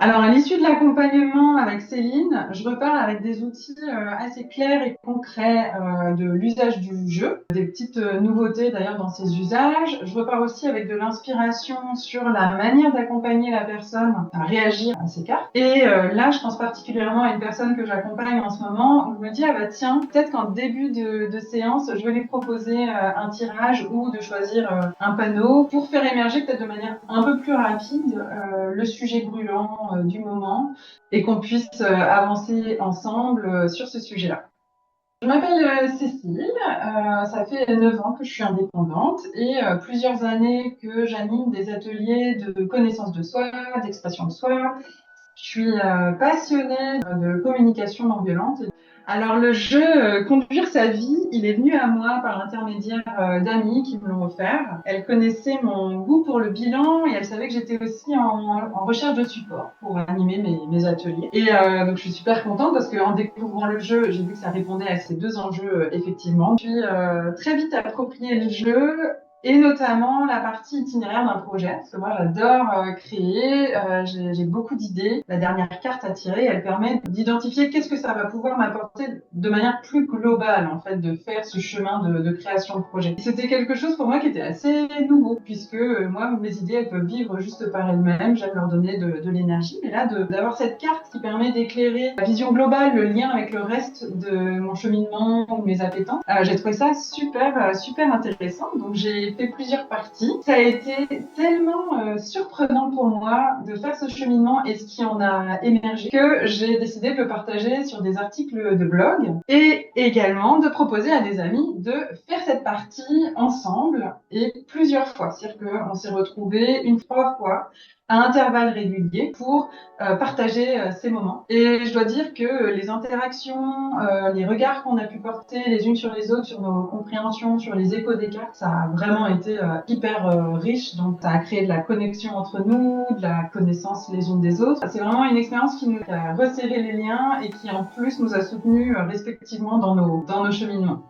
Alors, à l'issue de l'accompagnement avec Céline, je repars avec des outils assez clairs et concrets de l'usage du jeu, des petites nouveautés d'ailleurs dans ces usages. Je repars aussi avec de l'inspiration sur la manière d'accompagner la personne à réagir à ces cartes. Et là, je pense particulièrement à une personne que j'accompagne en ce moment, où je me dis, ah bah tiens, peut-être qu'en début de séance, je vais lui proposer un tirage ou de choisir un panneau pour faire émerger peut-être de manière un peu plus rapide le sujet brûlant du moment et qu'on puisse avancer ensemble sur ce sujet-là. Je m'appelle Cécile, ça fait 9 ans que je suis indépendante et plusieurs années que j'anime des ateliers de connaissance de soi, d'expression de soi. Je suis passionnée de communication non violente. Alors le jeu Conduire sa vie, il est venu à moi par l'intermédiaire d'amis qui me l'ont offert. Elles connaissaient mon goût pour le bilan et elles savaient que j'étais aussi en recherche de support pour animer mes ateliers. Et donc je suis super contente parce qu'en découvrant le jeu, j'ai vu que ça répondait à ces deux enjeux effectivement. Je suis très vite approprié le jeu et notamment la partie itinéraire d'un projet, parce que moi j'adore créer, j'ai beaucoup d'idées. La dernière carte à tirer, elle permet d'identifier qu'est-ce que ça va pouvoir m'apporter de manière plus globale, en fait, de faire ce chemin de création de projet. C'était quelque chose pour moi qui était assez nouveau, puisque moi, mes idées, elles peuvent vivre juste par elles-mêmes, j'aime leur donner de l'énergie, mais là, d'avoir cette carte qui permet d'éclairer la vision globale, le lien avec le reste de mon cheminement ou mes appétences, j'ai trouvé ça super intéressant, donc j'ai fait plusieurs parties. Ça a été tellement surprenant pour moi de faire ce cheminement et ce qui en a émergé que j'ai décidé de le partager sur des articles de blog et également de proposer à des amis de faire cette partie ensemble et plusieurs fois. C'est-à-dire qu'on s'est retrouvés une fois à intervalles réguliers pour partager ces moments. Et je dois dire que les interactions, les regards qu'on a pu porter les unes sur les autres, sur nos compréhensions, sur les échos des cartes, ça a vraiment été hyper riche. Donc ça a créé de la connexion entre nous, de la connaissance les unes des autres. C'est vraiment une expérience qui nous a resserré les liens et qui en plus nous a soutenus respectivement dans nos cheminements.